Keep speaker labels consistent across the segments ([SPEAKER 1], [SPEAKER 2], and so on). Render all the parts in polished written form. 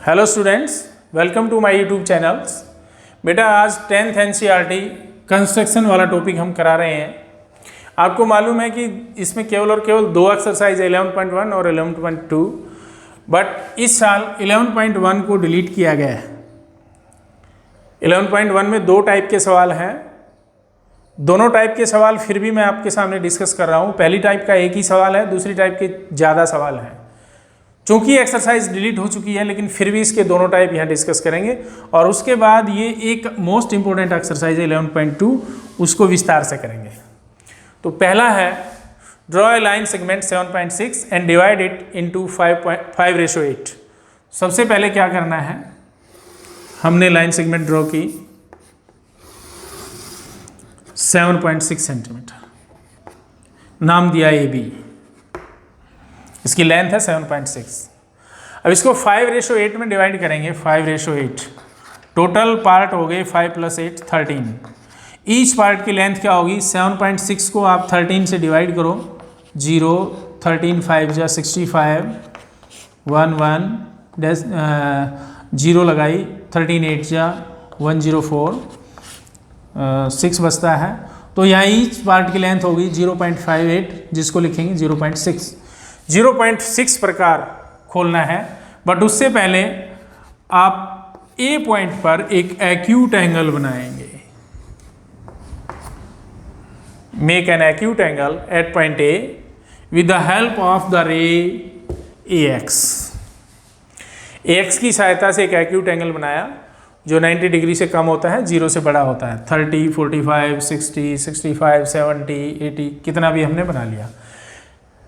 [SPEAKER 1] Hello students, welcome to my YouTube channels. बेटा आज 10th NCERT construction वाला topic हम करा रहे हैं। आपको मालूम है कि इसमें केवल और केवल दो एक्सरसाइज 11.1 और 11.2, बट इस साल 11.1 को डिलीट किया गया है। 11.1 में दो टाइप के सवाल हैं। दोनों टाइप के सवाल फिर भी मैं आपके सामने डिस्कस कर रहा हूँ। पहली टाइप का एक ही सवाल है, दूसरी टाइप के ज़्यादा सवाल हैं। चूंकि एक्सरसाइज डिलीट हो चुकी है लेकिन फिर भी इसके दोनों टाइप यहाँ डिस्कस करेंगे। और उसके बाद ये एक मोस्ट इंपॉर्टेंट एक्सरसाइज है 11.2, उसको विस्तार से करेंगे। तो पहला है draw a line segment 7.6 and divide it into 5:8। सबसे पहले क्या करना है, हमने लाइन सेगमेंट ड्रॉ की 7.6 सेंटीमीटर, नाम दिया AB, इसकी लेंथ है 7.6। अब इसको 5:8 में डिवाइड करेंगे। 5:8 टोटल पार्ट हो गए 5 + 8 13। ईच पार्ट की लेंथ क्या होगी, 7.6 को आप 13 से डिवाइड करो। 0 13 5 जा 65, 1 1 0 लगाई, 13 8 जा 104, 6 बचता है। तो यहाँ ईच पार्ट की लेंथ होगी 0.58, जिसको लिखेंगे 0.6। 0.6 प्रकार खोलना है, बट उससे पहले आप A पॉइंट पर एक एक्यूट एंगल बनाएंगे। Make an acute angle at point A with the help of the ray AX। AX की सहायता से एक एक्यूट एंगल बनाया जो 90 डिग्री से कम होता है, 0 से बड़ा होता है। 30 45 60 65 70 80 कितना भी हमने बना लिया।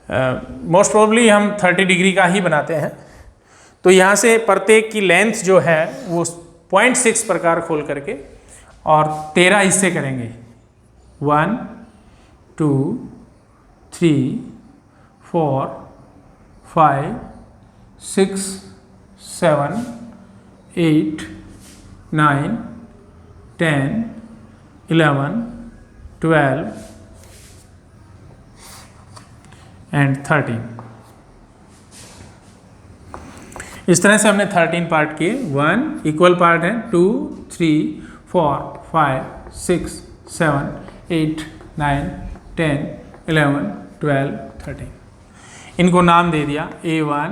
[SPEAKER 1] मोस्ट प्रोबेबली हम 30 डिग्री का ही बनाते हैं। तो यहाँ से प्रत्येक की लेंथ जो है वो 0.6 प्रकार खोल करके और 13 हिस्से करेंगे। 1 2 3 4 5 6 7 8 9 10 11 12 एंड 13। इस तरह से हमने 13 पार्ट किए। 1 इक्वल पार्ट है, 2 3 4 5 6 7 8 9 10 11 12 13। इनको नाम दे दिया A1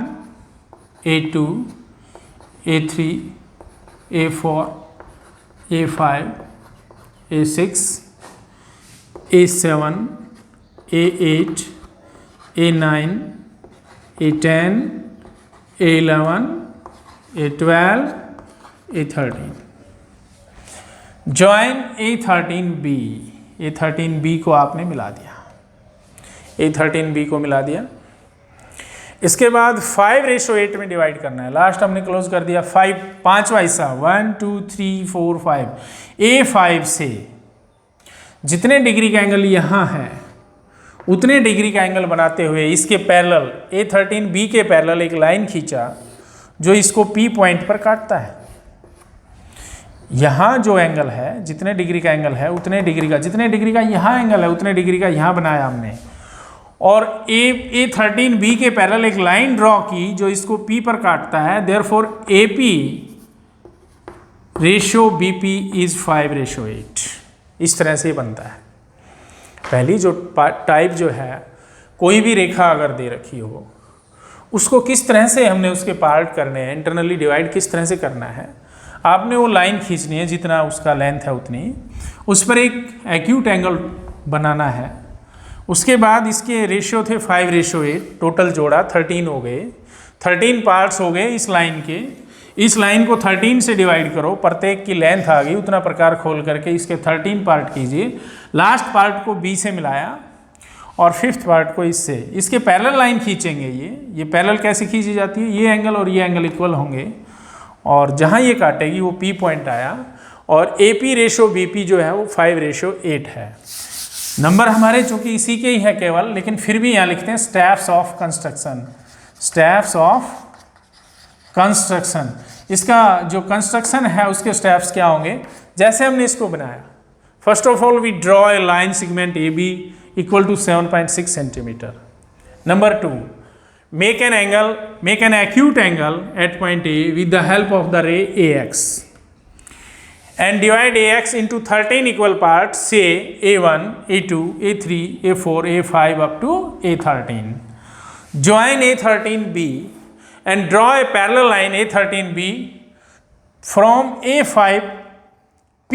[SPEAKER 1] A2 A3 A4 A5 A6 A7 A8 A9 A10 A11 A12 A13। Join A13B। A13B को आपने मिला दिया, A13B को मिला दिया। इसके बाद 5:8 में डिवाइड करना है। लास्ट हमने क्लोज कर दिया 5, पांचवा हिस्सा 1 2 3 4 5। A5 से जितने डिग्री का एंगल यहाँ है उतने डिग्री का एंगल बनाते हुए इसके पैरेलल A13B के पैरेलल एक लाइन खींचा जो इसको P पॉइंट पर काटता है। यहाँ जो एंगल है, जितने डिग्री का एंगल है उतने डिग्री का, जितने डिग्री का यहाँ एंगल है उतने डिग्री का यहाँ बनाया हमने। और A13B के पैरेलल एक लाइन ड्रॉ की जो इसको P पर काटता है। Therefore AP ratio BP is 5:8। इस तरह से बनता है। पहली जो टाइप जो है, कोई भी रेखा अगर दे रखी हो उसको किस तरह से हमने उसके पार्ट करने हैं, इंटरनली डिवाइड किस तरह से करना है, आपने वो लाइन खींचनी है जितना उसका लेंथ है उतनी, उस पर एक एक्यूट एंगल बनाना है। उसके बाद इसके रेशियो थे 5:8, टोटल जोड़ा 13 हो गए। 13 पार्ट्स हो गए इस लाइन के। इस लाइन को 13 से डिवाइड करो, प्रत्येक की लेंथ आ गई, उतना प्रकार खोल करके इसके 13 पार्ट कीजिए। लास्ट पार्ट को B से मिलाया और 5th पार्ट को इससे। इसके पैरेलल लाइन खींचेंगे। ये पैरेलल कैसे खींची जाती है, ये एंगल और ये एंगल इक्वल होंगे और जहाँ ये काटेगी वो P पॉइंट आया। और AP रेशियो BP जो है वो 5:8 है। नंबर हमारे चूंकि इसी के ही है केवल, लेकिन फिर भी यहाँ लिखते हैं steps of construction. Steps of construction, इसका जो कंस्ट्रक्शन है उसके स्टेप्स क्या होंगे, जैसे हमने इसको बनाया। First of all we draw a line segment AB equal to 7.6 centimetre. Number 2, make an acute angle at point A with the help of the ray AX and divide AX into 13 equal parts, say A1, A2, A3, A4, A5 up to A13. Join A13B and draw a parallel line A13B from A5P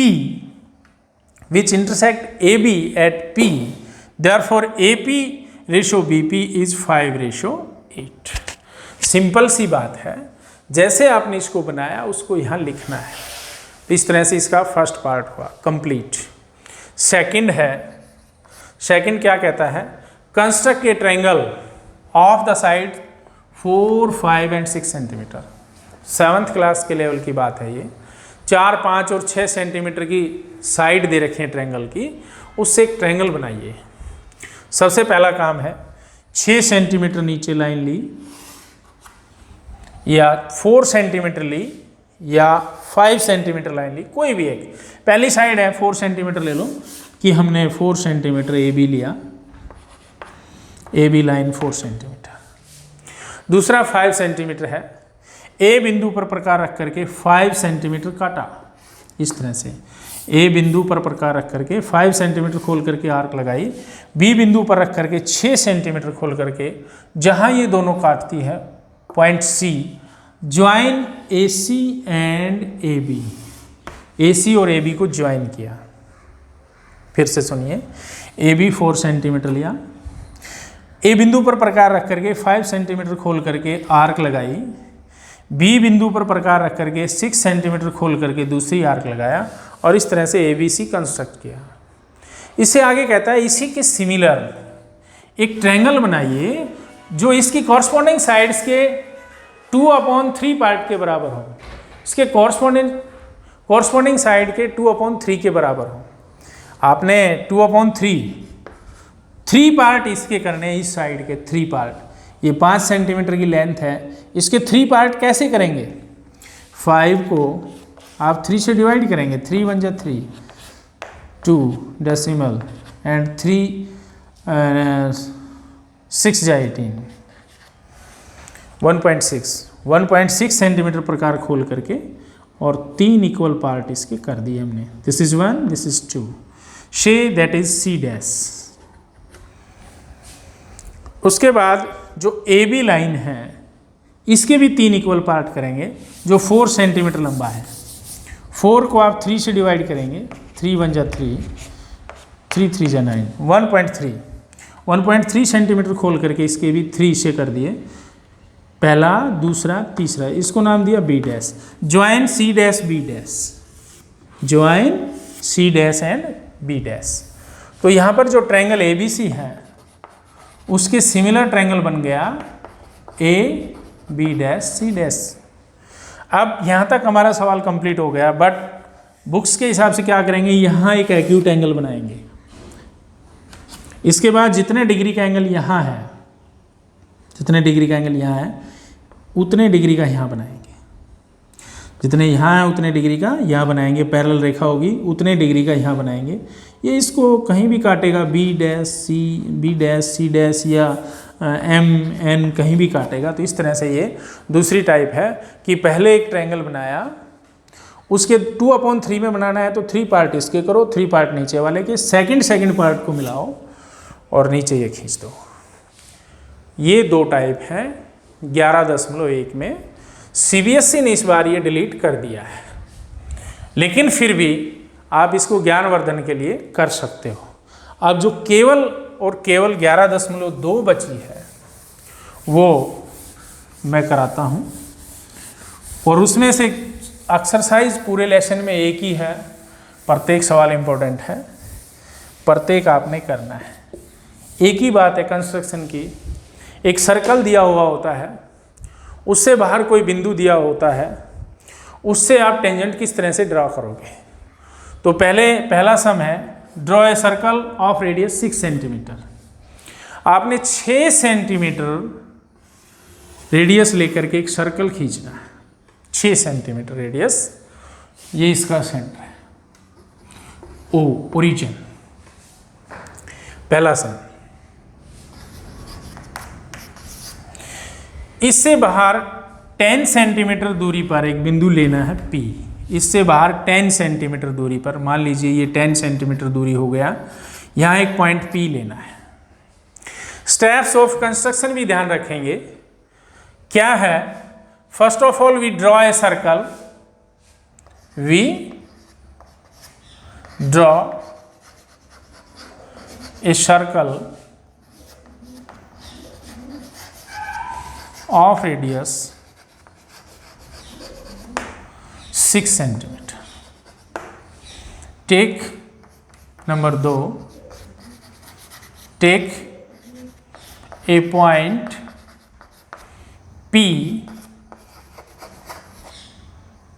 [SPEAKER 1] which intersect AB at P. Therefore, AP ratio BP is 5:8. Simple सी बात है, जैसे आपने इसको बनाया उसको यहाँ लिखना है। इस तरह से इसका फर्स्ट पार्ट हुआ कंप्लीट। सेकंड है, सेकंड क्या कहता है, construct A triangle of the side 4, 5 and 6 centimetre. 7th class के लेवल की बात है ये। 4, 5 और 6 सेंटीमीटर की साइड दे रखे हैं ट्रायंगल की, उससे एक ट्रायंगल बनाइए। सबसे पहला काम है 6 सेंटीमीटर नीचे लाइन ली या 4 सेंटीमीटर ली या 5 सेंटीमीटर लाइन ली, कोई भी एक। पहली साइड है 4 सेंटीमीटर ले लो कि हमने 4 सेंटीमीटर ए बी लिया, ए बी लाइन 4 सेंटीमीटर। दूसरा 5 सेंटीमीटर है, ए बिंदु पर प्रकार रख करके 5 सेंटीमीटर काटा इस तरह से। ए बिंदु पर प्रकार रख करके 5 सेंटीमीटर खोल करके आर्क लगाई, बी बिंदु पर रख करके 6 सेंटीमीटर खोल करके जहां ये दोनों काटती है point C, join A C and A B. A C और ए बी को ज्वाइन किया। फिर से सुनिए, ए बी 4 सेंटीमीटर लिया, ए बिंदु पर प्रकार रख करके 5 सेंटीमीटर खोल करके आर्क लगाई, बी बिंदु पर प्रकार रख करके 6 सेंटीमीटर खोल करके दूसरी आर्क लगाया और इस तरह से ए बी सी कंस्ट्रक्ट किया। इससे आगे कहता है इसी के सिमिलर एक ट्रायंगल बनाइए जो इसकी कॉरस्पॉन्डिंग साइड्स के 2/3 पार्ट के बराबर हो, इसके कॉरस्पॉन्डिंग साइड के 2/3 के बराबर हो। आपने 3 पार्ट इसके करने, इस साइड के 3 पार्ट। ये 5 सेंटीमीटर की लेंथ है, इसके 3 पार्ट कैसे करेंगे? 5 को आप 3 से डिवाइड करेंगे, 3 1 जा 3, 2 डेसिमल एंड 3 6 जा 18, 1.6 सेंटीमीटर प्रकार खोल करके और 3 इक्वल पार्ट इसके कर दिए हमने। दिस इज 1, दिस इज 2, शे दैट इज सी डैश। उसके बाद जो ए बी लाइन है इसके भी 3 इक्वल पार्ट करेंगे जो 4 सेंटीमीटर लंबा है। 4 को आप 3 से डिवाइड करेंगे, 3 1 जा 3, 3 3 जा 9, 1.3 सेंटीमीटर खोल करके इसके भी 3 से कर दिए, पहला, दूसरा, तीसरा। इसको नाम दिया B dash. Join C dash B dash, join C dash and B dash. तो यहाँ पर जो ट्रायंगल ए बी सी है उसके सिमिलर ट्रायंगल बन गया A B dash C dash. अब यहाँ तक हमारा सवाल कंप्लीट हो गया, बट बुक्स के हिसाब से क्या करेंगे, यहाँ एक एक्यूट एंगल बनाएंगे। इसके बाद जितने डिग्री का एंगल यहाँ है, जितने डिग्री का एंगल यहाँ है उतने डिग्री का यहाँ बनाएंगे। जितने यहाँ है उतने डिग्री का यहाँ बनाएंगे। पैरेलल रेखा होगी उतने डिग्री का यहाँ बनाएंगे। ये इसको कहीं भी काटेगा, बी डैश सी डैश या एम एन कहीं भी काटेगा। तो इस तरह से ये दूसरी टाइप है कि पहले एक ट्रायंगल बनाया, उसके 2/3 में बनाना है तो 3 पार्ट इसके करो, 3 पार्ट नीचे वाले के, सेकंड पार्ट को मिलाओ और नीचे ये खींच दो। ये 2 टाइप हैं 11.1 में। CBSE ने इस बार ये डिलीट कर दिया है, लेकिन फिर भी आप इसको ज्ञानवर्धन के लिए कर सकते हो। अब जो केवल और केवल 11.2 बची है वो मैं कराता हूँ, और उसमें से एक्सरसाइज पूरे लेसन में एक ही है, प्रत्येक सवाल इम्पोर्टेंट है, प्रत्येक आपने करना है। एक ही बात है कंस्ट्रक्शन की, एक सर्कल दिया हुआ होता है, उससे बाहर कोई बिंदु दिया होता है, उससे आप टेंजेंट किस तरह से ड्रा करोगे। तो पहला सम है draw a circle of radius 6 centimetre. आपने 6 सेंटीमीटर रेडियस लेकर के एक सर्कल खींचना है, 6 सेंटीमीटर रेडियस, ये इसका सेंटर है, ओ ओरिजिन। पहला सम इससे बाहर 10 सेंटीमीटर दूरी पर एक बिंदु लेना है P। इससे बाहर 10 सेंटीमीटर दूरी पर, मान लीजिए ये 10 सेंटीमीटर दूरी हो गया, यहाँ एक पॉइंट P लेना है। स्टेप्स ऑफ कंस्ट्रक्शन भी ध्यान रखेंगे, क्या है? First of all we draw a circle, we draw a circle of radius 6 centimetre. Take number 2, take a point P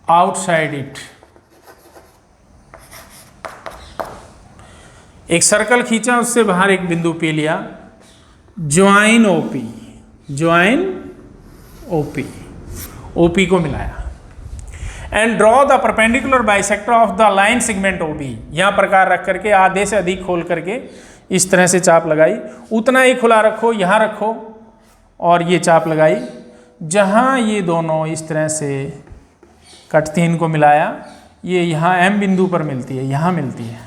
[SPEAKER 1] outside it. एक सर्कल खींचा, उससे बाहर एक बिंदु P लिया, join OP, join OP, OP को मिलाया। And draw the perpendicular bisector of the line segment OB। यहाँ प्रकार रख करके आधे से अधिक खोल करके इस तरह से चाप लगाई, उतना ही खुला रखो, यहाँ रखो और ये चाप लगाई। जहाँ ये दोनों इस तरह से कटती हैं, इनको मिलाया, ये यहाँ M बिंदु पर मिलती है, यहाँ मिलती है।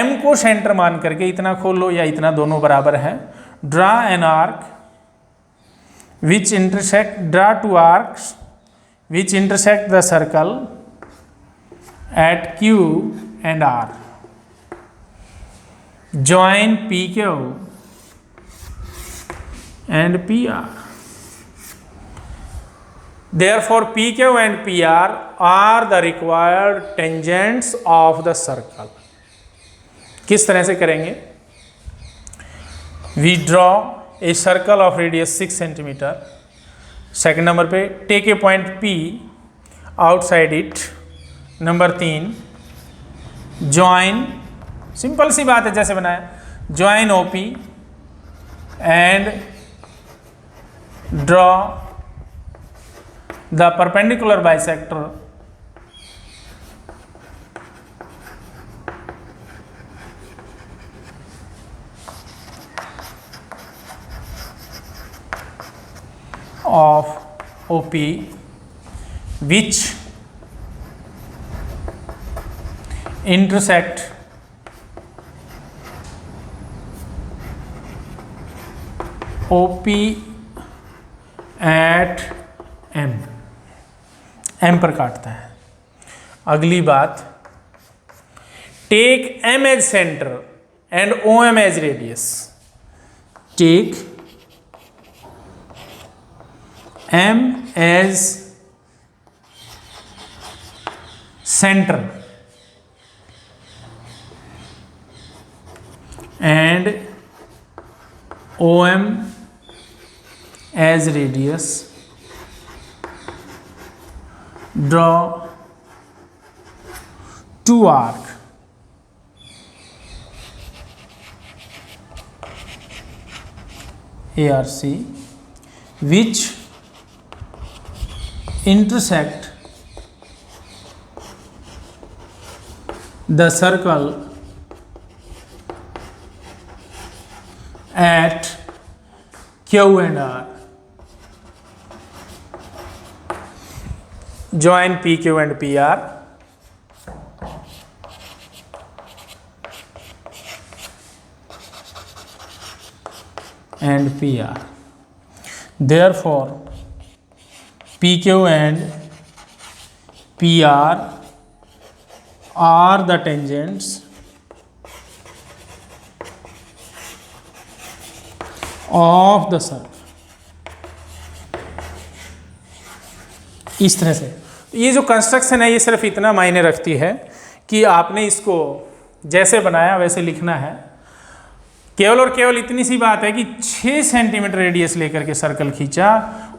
[SPEAKER 1] M को सेंटर मान करके इतना खोल लो या इतना, दोनों बराबर है। Draw an arc which intersect, draw two arcs which intersect the circle at Q and R. Join PQ and PR. Therefore, PQ and PR are the required tangents of the circle. किस तरह से करेंगे? We draw a circle of radius 6 centimetre. Second number पे take a point P outside it. Number 3 join, simple सी बात है जैसे बनाया, join OP and draw the perpendicular bisector of OP which intersect OP at M, M पर काटता है। अगली बात, take M as centre and OM as radius. Take M as center and OM as radius. Draw two arc ARC which intersect the circle at Q and R. Join PQ and PR and PR. Therefore, PQ and PR are the tangents of the circle. इस तरह से ये जो construction है ये सिर्फ इतना मायने रखती है कि आपने इसको जैसे बनाया वैसे लिखना है। केवल और केवल इतनी सी बात है कि 6 सेंटीमीटर रेडियस लेकर के सर्कल खींचा,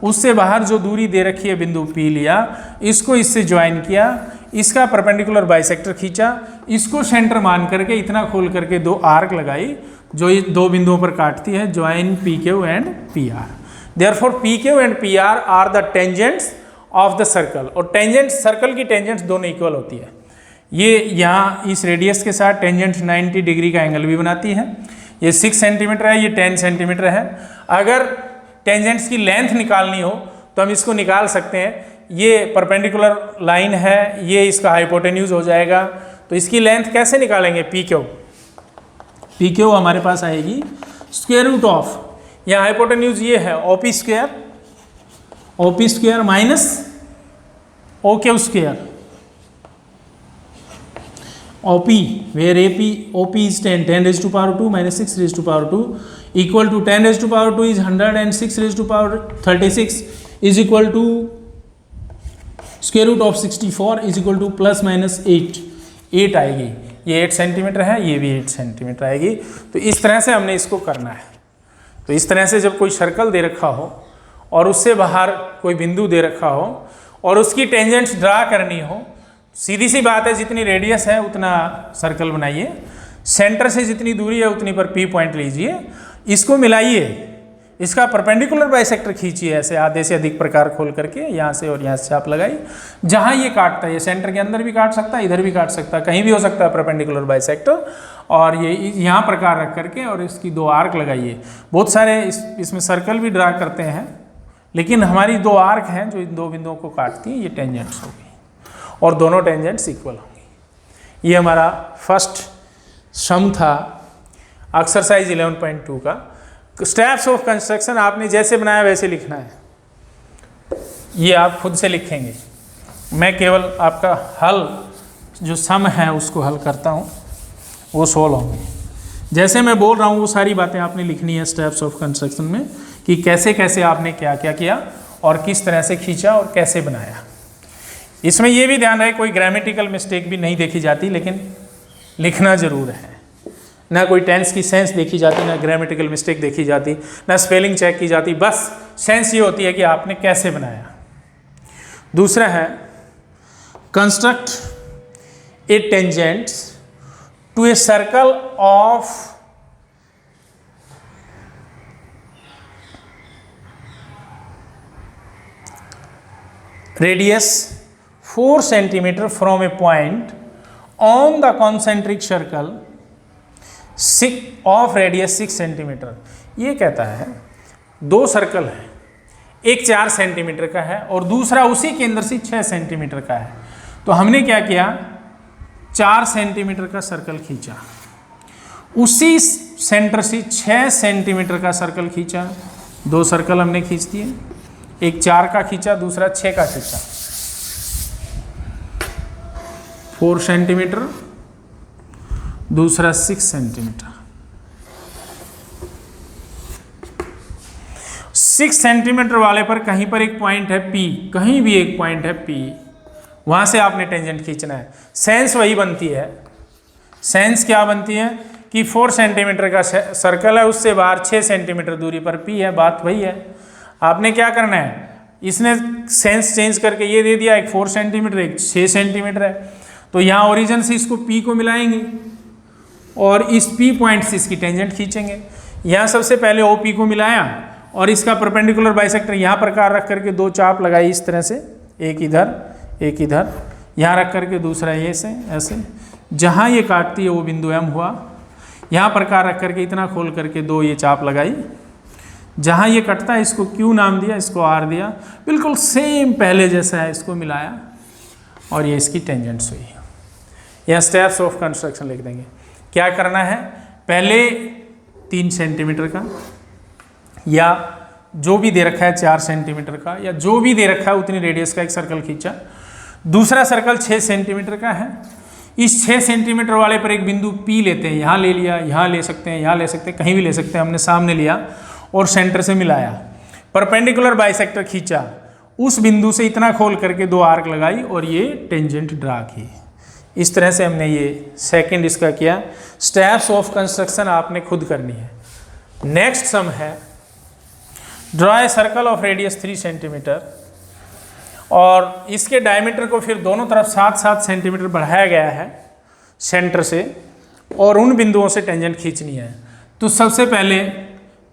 [SPEAKER 1] उससे बाहर जो दूरी दे रखी है बिंदु P लिया, इसको इससे ज्वाइन किया, इसका परपेंडिकुलर बाइसेक्टर खींचा, इसको सेंटर मान करके इतना खोल करके 2 आर्क लगाई जो ये 2 बिंदुओं पर काटती है। Join PQ and PR। Therefore PQ and PR are the tangents of the circle. और टेंजेंट, सर्कल की टेंजेंट्स दोनों इक्वल होती है। ये यहाँ इस रेडियस के साथ टेंजेंट 90 डिग्री का एंगल भी बनाती है। ये 6 सेंटीमीटर है, ये 10 सेंटीमीटर है। अगर टेंजेंट्स की लेंथ निकालनी हो तो हम इसको निकाल सकते हैं। ये परपेंडिकुलर लाइन है, ये इसका हाइपोटेन्यूज हो जाएगा, तो इसकी लेंथ कैसे निकालेंगे, पी क्यू हमारे पास आएगी स्क्वायर रूट ऑफ, यहाँ हाइपोटेन्यूज ये है OP square minus O Q square, OP where OP is 10 raised to power 2 minus 6 raised to power 2 equal to 10 raised to power 2 is 100 and 6 raised to power 36 is equal to square root of 64 is equal to plus minus 8 आएगी। ये 8 centimetre है, ये भी 8 centimetre आएगी। तो इस तरह से हमने इसको करना है। तो इस तरह से जब कोई सर्कल दे रखा हो और उससे बाहर कोई बिंदु दे रखा हो और उसकी टेंजेंट्स ड्रा करनी हो, सीधी सी बात है, जितनी रेडियस है उतना सर्कल बनाइए, सेंटर से जितनी दूरी है उतनी पर पी पॉइंट लीजिए, इसको मिलाइए, इसका परपेंडिकुलर बाइसेक्टर खींचिए ऐसे आधे से अधिक प्रकार खोल करके, यहाँ से और यहाँ से आप लगाइए, जहाँ ये काटता है, ये सेंटर के अंदर भी काट सकता है, इधर भी काट सकता है, कहीं भी हो सकता है परपेंडिकुलर बाइसेक्टर, और ये यहाँ प्रकार रख करके और इसकी 2 आर्क लगाइए। बहुत सारे इसमें सर्कल भी ड्रा करते हैं, लेकिन हमारी 2 आर्क हैं जो इन 2 बिंदुओं को काटती हैं, ये टेंजेंट्स होगी और दोनों टेंजेंट्स इक्वल होंगी। ये हमारा फर्स्ट सम था एक्सरसाइज 11.2 का। स्टेप्स ऑफ कंस्ट्रक्शन आपने जैसे बनाया वैसे लिखना है, ये आप खुद से लिखेंगे, मैं केवल आपका हल जो सम है उसको हल करता हूँ, वो सोल्व होंगे। जैसे मैं बोल रहा हूँ वो सारी बातें आपने लिखनी है स्टेप्स ऑफ कंस्ट्रक्शन में, कि कैसे कैसे आपने क्या क्या किया और किस तरह से खींचा और कैसे बनाया। इसमें यह भी ध्यान रहे कोई ग्रामेटिकल मिस्टेक भी नहीं देखी जाती, लेकिन लिखना जरूर है। ना कोई टेंस की सेंस देखी जाती, ना ग्रामेटिकल मिस्टेक देखी जाती, ना स्पेलिंग चेक की जाती, बस सेंस ये होती है कि आपने कैसे बनाया। दूसरा है construct a tangents to a circle of radius 4 centimeter from a point on the concentric circle of radius 6 centimeter। ये कहता है 2 सर्कल है, एक 4 सेंटीमीटर का है और दूसरा उसी केंद्र से 6 सेंटीमीटर का है। तो हमने क्या किया, 4 सेंटीमीटर का सर्कल खींचा, उसी सेंटर से 6 सेंटीमीटर का सर्कल खींचा। 2 सर्कल हमने खींच दिए, एक 4 का खींचा, दूसरा 6 का खींचा। 4 सेंटीमीटर, दूसरा 6 सेंटीमीटर। 6 सेंटीमीटर वाले पर कहीं पर एक पॉइंट है P, कहीं भी एक पॉइंट है P, वहां से आपने टेंजेंट खींचना है। सेंस वही बनती है, सेंस क्या बनती है कि 4 सेंटीमीटर का सर्कल है, उससे बाहर 6 सेंटीमीटर दूरी पर P है, बात वही है। आपने क्या करना है, इसने सेंस चेंज करके ये दे दिया, एक 4 सेंटीमीटर एक 6 सेंटीमीटर है, तो यहाँ ओरिजिन से इसको P को मिलाएंगे और इस P पॉइंट से इसकी टेंजेंट खींचेंगे। यहाँ सबसे पहले OP को मिलाया और इसका परपेंडिकुलर बाइसेक्टर यहाँ प्रकार रख करके 2 चाप लगाई इस तरह से, एक इधर, यहाँ रख करके दूसरा ये से ऐसे, जहाँ ये काटती है वो बिंदु M हुआ। यहाँ प्रकार रख करके इतना खोल करके 2 ये चाप लगाई, जहाँ ये कटता है इसको Q नाम दिया, इसको R दिया, बिल्कुल सेम पहले जैसा है, इसको मिलाया और ये इसकी टेंजेंट्स हुई। यहाँ स्टेप्स ऑफ कंस्ट्रक्शन लिख देंगे। क्या करना है, पहले 3 सेंटीमीटर का या जो भी दे रखा है 4 सेंटीमीटर का या जो भी दे रखा है उतनी रेडियस का एक सर्कल खींचा। दूसरा सर्कल 6 सेंटीमीटर का है, इस 6 सेंटीमीटर वाले पर एक बिंदु P लेते हैं, यहाँ ले लिया, यहाँ ले सकते हैं, यहाँ ले सकते हैं, कहीं भी ले सकते हैं, हमने सामने लिया और सेंटर से मिलाया, परपेंडिकुलर बाइसेक्टर खींचा, उस बिंदु से इतना खोल करके 2 आर्क लगाई और ये टेंजेंट ड्रा की। इस तरह से हमने ये सेकंड इसका किया। स्टेप्स ऑफ कंस्ट्रक्शन आपने खुद करनी है। नेक्स्ट सम है draw a circle of radius 3 centimetre और इसके डायमीटर को फिर दोनों तरफ 7-7 सेंटीमीटर बढ़ाया गया है सेंटर से और उन बिंदुओं से टेंजेंट खींचनी है। तो सबसे पहले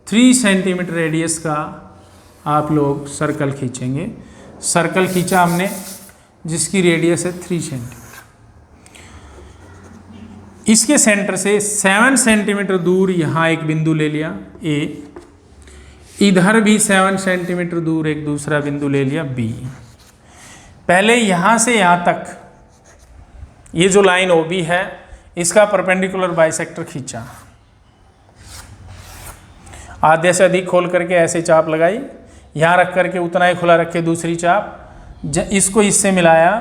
[SPEAKER 1] 3 सेंटीमीटर रेडियस का आप लोग सर्कल खींचेंगे। सर्कल खींचा हमने जिसकी रेडियस है 3 सेंटीमीटर। इसके सेंटर से 7 सेंटीमीटर दूर यहाँ एक बिंदु ले लिया A, इधर भी 7 सेंटीमीटर दूर एक दूसरा बिंदु ले लिया बी। पहले यहाँ से यहाँ तक ये जो लाइन ओ बी है इसका परपेंडिकुलर बाइसेक्टर खींचा, आधे से अधिक खोल करके ऐसे चाप लगाई, यहाँ रख करके उतना ही खुला रख के दूसरी चाप, इसको इससे मिलाया,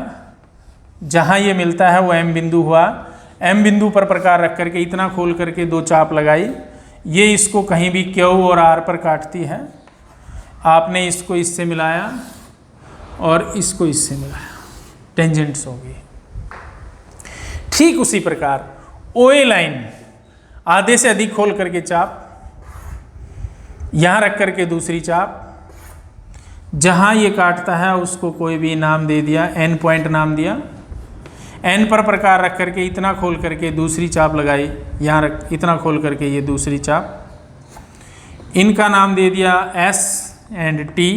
[SPEAKER 1] जहाँ ये मिलता है वो एम बिंदु हुआ, एम बिंदु पर प्रकार रख करके इतना खोल करके दो चाप लगाई, ये इसको कहीं भी क्यू और आर पर काटती है, आपने इसको इससे मिलाया और इसको इससे मिलाया, टेंजेंट्स हो गई। ठीक उसी प्रकार ओए लाइन आधे से अधिक खोल करके चाप, यहाँ रख करके दूसरी चाप, जहाँ ये काटता है उसको कोई भी नाम दे दिया, एन पॉइंट नाम दिया, एन पर प्रकार रख करके इतना खोल करके दूसरी चाप लगाई, यहाँ रख इतना खोल करके ये दूसरी चाप, इनका नाम दे दिया S and T,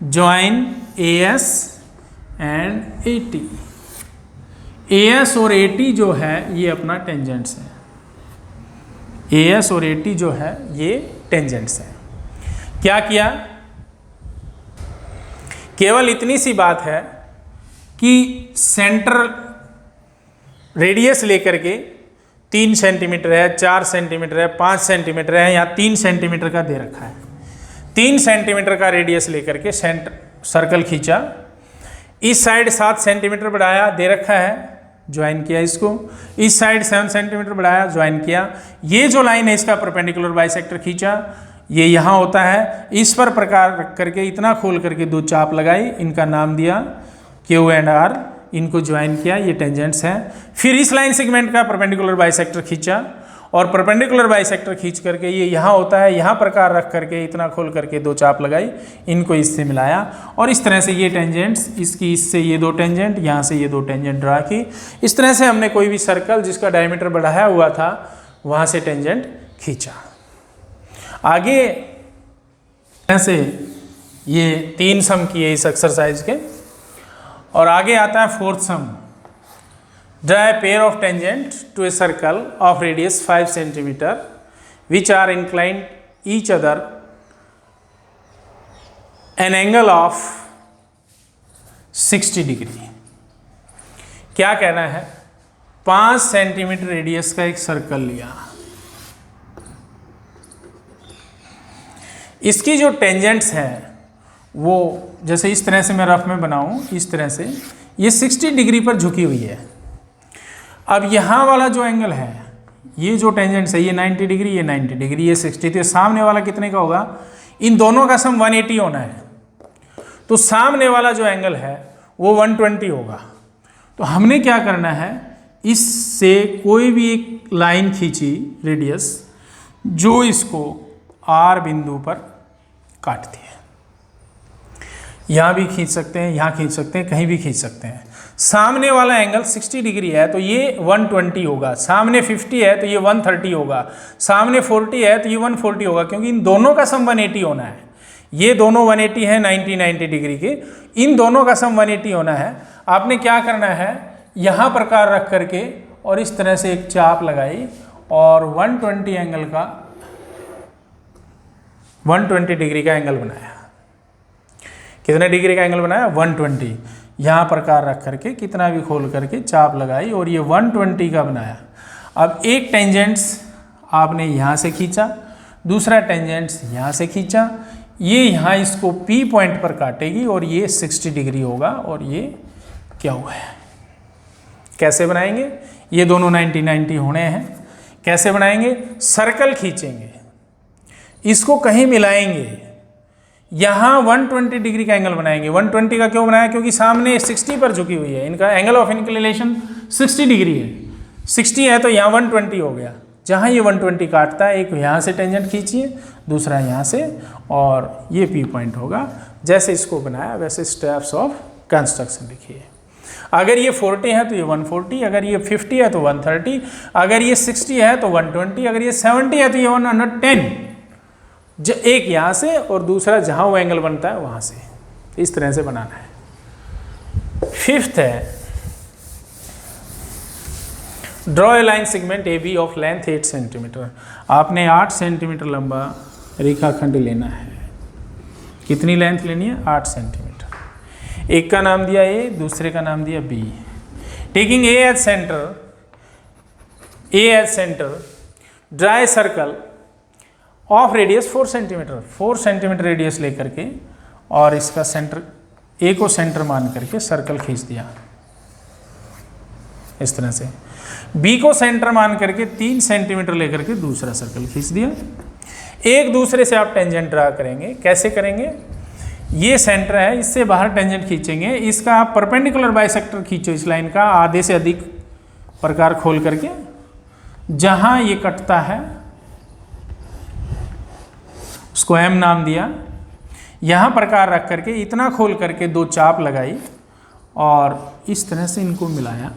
[SPEAKER 1] join A S and A T. A S और ए टी जो है ये अपना टेंजेंट्स है, ए एस और ए टी जो है ये टेंजेंट्स है। क्या किया, केवल इतनी सी बात है कि सेंटर रेडियस लेकर के 3 सेंटीमीटर है, 4 सेंटीमीटर है, 5 सेंटीमीटर है, या 3 सेंटीमीटर का दे रखा है, 3 सेंटीमीटर का रेडियस लेकर के सर्कल खींचा, इस साइड 7 सेंटीमीटर बढ़ाया, दे रखा है, ज्वाइन किया इसको, इस साइड 7 सेंटीमीटर बढ़ाया, ज्वाइन किया, ये जो लाइन है इसका परपेंडिकुलर बाइसेक्टर खींचा, ये यहाँ होता है, इस पर प्रकार रख करके इतना खोल करके दो चाप लगाई, इनका नाम दिया क्यू एंड आर, इनको ज्वाइन किया, ये टेंजेंट्स हैं। फिर इस लाइन सेगमेंट का परपेंडिकुलर बाइसेक्टर खींचा और परपेंडिकुलर बाइसेक्टर खींच करके ये यहाँ होता है, यहाँ प्रकार रख करके इतना खोल करके दो चाप लगाई, इनको इससे मिलाया और इस तरह से ये टेंजेंट्स, इसकी इससे ये दो टेंजेंट, यहाँ से ये दो टेंजेंट ड्रा की। इस तरह से हमने कोई भी सर्कल जिसका डायमीटर बढ़ाया हुआ था वहाँ से टेंजेंट खींचा। आगे ऐसे ये 3 सम किए इस एक्सरसाइज के, और आगे आता है 4th some. Draw a pair of tangent to a circle of radius 5 centimeter which are inclined each other an angle of 60 degree। क्या कहना है, 5 सेंटीमीटर रेडियस का एक सर्कल लिया, इसकी जो टेंजेंट्स हैं वो जैसे इस तरह से मैं रफ में बनाऊं, इस तरह से ये 60 डिग्री पर झुकी हुई है। अब यहाँ वाला जो एंगल है, ये जो टेंजेंट्स है, ये 90 डिग्री, ये 90 डिग्री, ये 60, तो सामने वाला कितने का होगा, इन दोनों का सम 180 होना है, तो सामने वाला जो एंगल है वो 120 होगा। तो हमने क्या करना है, इससे कोई भी एक लाइन खींची रेडियस जो इसको आर बिंदु पर काटती है, यहाँ भी खींच सकते हैं, यहाँ खींच सकते हैं, कहीं भी खींच सकते हैं। सामने वाला एंगल 60 डिग्री है तो ये 120 होगा, सामने 50 है तो ये 130 होगा, सामने 40 है तो ये 140 होगा, क्योंकि इन दोनों का सम 180 होना है। ये दोनों 180 है 90 डिग्री के, इन दोनों का सम 180 होना है। आपने क्या करना है, यहाँ प्रकार रख करके और इस तरह से एक चाप लगाई और 120 एंगल का 120 डिग्री का एंगल बनाया। कितने डिग्री का एंगल बनाया, 120। यहाँ प्रकार रख करके कितना भी खोल करके चाप लगाई और ये 120 का बनाया। अब एक टेंजेंट्स आपने यहाँ से खींचा, दूसरा टेंजेंट्स यहाँ से खींचा, ये यहाँ इसको P पॉइंट पर काटेगी और ये 60 डिग्री होगा और ये क्या हुआ है। कैसे बनाएंगे, ये दोनों 90 होने हैं। कैसे बनाएंगे, सर्कल खींचेंगे, इसको कहीं मिलाएंगे, यहाँ 120 डिग्री का एंगल बनाएंगे। 120 का क्यों बनाया, क्योंकि सामने 60 पर झुकी हुई है, इनका एंगल ऑफ इंक्लिनेशन 60 डिग्री है। 60 है तो यहाँ 120 हो गया। जहाँ ये 120 काटता है, एक यहाँ से टेंजेंट खींचिए, दूसरा यहाँ से, और ये P पॉइंट होगा। जैसे इसको बनाया वैसे स्टेप्स ऑफ कंस्ट्रक्शन लिखिए। अगर ये 40 है तो ये 140, अगर ये 50 है तो 130, अगर ये 60 है तो 120, अगर ये 70 है तो ये 110। एक यहाँ से और दूसरा जहाँ वो एंगल बनता है वहाँ से, इस तरह से बनाना है। 5th है, draw a line segment A B of length 8 centimetre. आपने 8 सेंटीमीटर लंबा रेखाखंड लेना है। कितनी लेंथ लेनी है? 8 सेंटीमीटर। एक का नाम दिया ए, दूसरे का नाम दिया B. Taking A as centre draw a circle of radius 4 centimetre. 4 centimetre radius लेकर के और इसका सेंटर ए को सेंटर मान करके सर्कल खींच दिया इस तरह से। बी को सेंटर मान करके 3 सेंटीमीटर लेकर के दूसरा सर्कल खींच दिया। एक दूसरे से आप टेंजेंट ड्रा करेंगे। कैसे करेंगे? ये सेंटर है, इससे बाहर टेंजेंट खींचेंगे। इसका आप परपेंडिकुलर बाइसेक्टर खींचो इस लाइन का आधे से अधिक प्रकार खोल करके। जहां ये कटता है उसको एम नाम दिया। यहां प्रकार रख करके इतना खोल करके 2 चाप लगाई और इस तरह से इनको मिलाया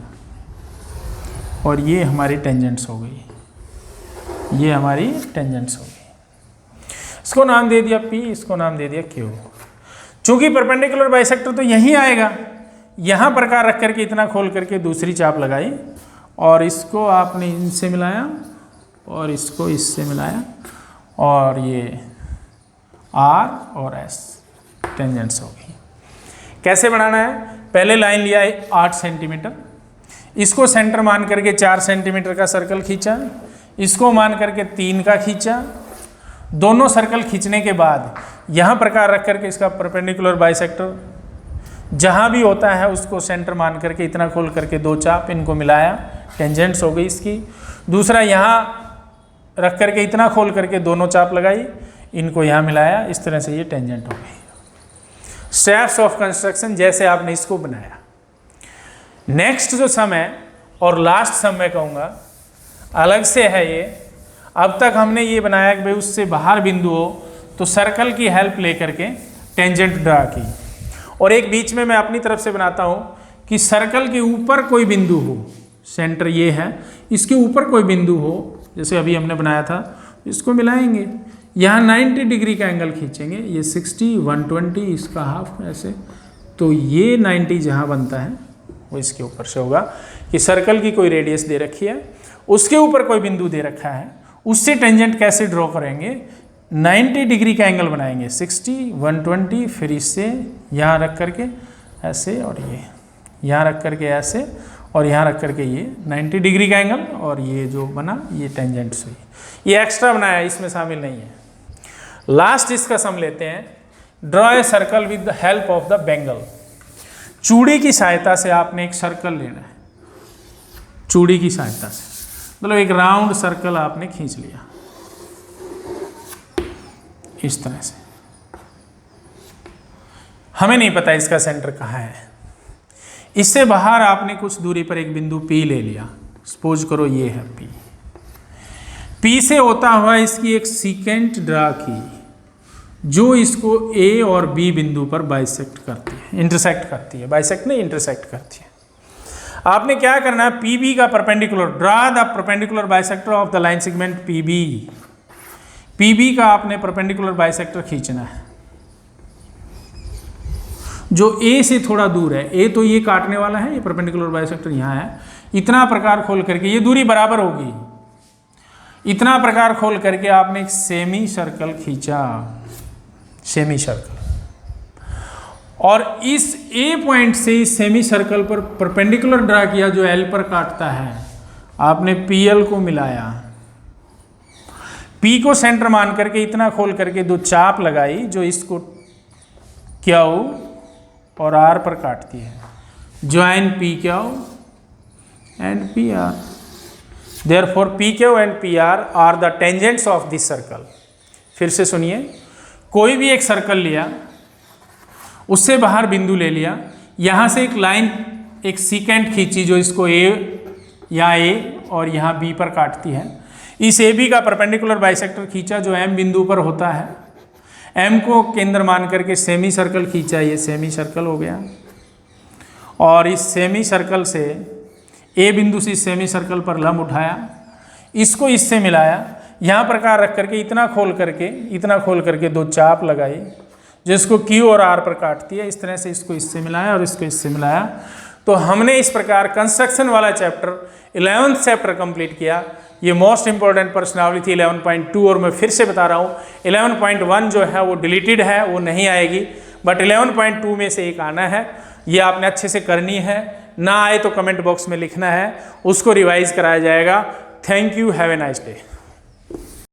[SPEAKER 1] और ये हमारी टेंजेंट्स हो गई। ये हमारी टेंजेंट्स हो गई। इसको नाम दे दिया P, इसको नाम दे दिया Q। चूंकि परपेंडिकुलर बाइसेक्टर तो यहीं आएगा, यहां प्रकार रख करके इतना खोल करके दूसरी चाप लगाई और इसको आपने इनसे मिलाया और इसको इससे मिलाया और ये R और S टेंजेंट्स हो गई। कैसे बनाना है? पहले लाइन लिया 8 सेंटीमीटर, इसको सेंटर मान करके 4 सेंटीमीटर का सर्कल खींचा, इसको मान करके 3 का खींचा। दोनों सर्कल खींचने के बाद यहाँ प्रकार रख करके इसका परपेंडिकुलर बाइसेक्टर जहाँ भी होता है उसको सेंटर मान करके इतना खोल करके 2 चाप इनको मिलाया, टेंजेंट्स हो गई इसकी। दूसरा यहाँ रख करके इतना खोल करके दोनों चाप लगाई, इनको यहाँ मिलाया, इस तरह से ये टेंजेंट हो गई। स्टेप्स ऑफ कंस्ट्रक्शन जैसे आपने इसको बनाया। नेक्स्ट जो सम है और लास्ट सम मैं कहूँगा अलग से है ये। अब तक हमने ये बनाया कि भाई उससे बाहर बिंदु हो तो सर्कल की हेल्प लेकर के टेंजेंट ड्रा की, और एक बीच में मैं अपनी तरफ से बनाता हूँ कि सर्कल के ऊपर कोई बिंदु हो। सेंटर ये है, इसके ऊपर कोई बिंदु हो, जैसे अभी हमने बनाया था, इसको मिलाएंगे। यहाँ 90 डिग्री का एंगल खींचेंगे, ये 60, 120, इसका हाफ ऐसे, तो ये 90 जहाँ बनता है वो इसके ऊपर से होगा कि सर्कल की कोई रेडियस दे रखी है, उसके ऊपर कोई बिंदु दे रखा है, उससे टेंजेंट कैसे ड्रॉ करेंगे? 90 डिग्री का एंगल बनाएंगे, 60, 120, फिर इससे यहाँ रख करके ऐसे और ये यहाँ रख करके ऐसे और यहाँ रख करके ये 90 डिग्री का एंगल, और ये जो बना ये टेंजेंट्स हुई। ये एक्स्ट्रा बनाया, इसमें शामिल नहीं है। लास्ट इसका सम लेते हैं। Draw a circle with the help of the Bengal. चूड़ी की सहायता से आपने एक सर्कल लेना है। चूड़ी की सहायता से मतलब एक राउंड सर्कल आपने खींच लिया इस तरह से। हमें नहीं पता इसका सेंटर कहाँ है। इससे बाहर आपने कुछ दूरी पर एक बिंदु P ले लिया, सपोज करो ये है P। P से होता हुआ इसकी एक सीकेंट ड्रा की जो इसको A और B बिंदु पर बाइसेक्ट करती है, इंटरसेक्ट करती है। बाइसेक्ट नहीं, इंटरसेक्ट करती है। आपने क्या करना है? PB का perpendicular, draw the perpendicular bisector of the line segment PB। PB का आपने परपेंडिकुलर बाइसेक्टर खींचना है जो A से थोड़ा दूर है। A तो ये काटने वाला है, ये परपेंडिकुलर बाइसेक्टर यहाँ है। इतना प्रकार खोल करके ये दूरी बराबर होगी। इतना प्रकार खोल करके आपने एक सेमी सर्कल खींचा, सेमी सर्कल, और इस A पॉइंट से इस सेमी सर्कल पर परपेंडिकुलर ड्रा किया जो L पर काटता है। आपने PL को मिलाया, P को सेंटर मान करके इतना खोल करके 2 चाप लगाई जो इसको Q और R पर काटती है। Join PQ and PR। Therefore PQ and PR are the tangents of this circle. फिर से सुनिए, कोई भी एक सर्कल लिया, उससे बाहर बिंदु ले लिया, यहाँ से एक लाइन, एक सीकेंट खींची जो इसको A या A और यहाँ B पर काटती है। इस AB का परपेंडिकुलर बाइसेक्टर खींचा जो M बिंदु पर होता है। M को केंद्र मान करके सेमी सर्कल खींचा, ये सेमी सर्कल हो गया। और इस सेमी सर्कल से A बिंदु से इस सेमी सर्कल पर लंब उठाया, इसको इससे मिलाया, यहाँ प्रकार रख करके इतना खोल करके 2 चाप लगाई जिसको Q और R पर काटती है। इस तरह से इसको इससे मिलाया और इसको इससे मिलाया तो हमने इस प्रकार कंस्ट्रक्शन वाला चैप्टर 11th चैप्टर कंप्लीट किया। ये मोस्ट इंपॉर्टेंट प्रश्नावली थी 11.2, और मैं फिर से बता रहा हूँ 11.1 जो है वो डिलीटेड है, वो नहीं आएगी, बट 11.2 में से एक आना है। ये आपने अच्छे से करनी है, ना आए तो कमेंट बॉक्स में लिखना है, उसको रिवाइज कराया जाएगा। Thank you, have a nice day.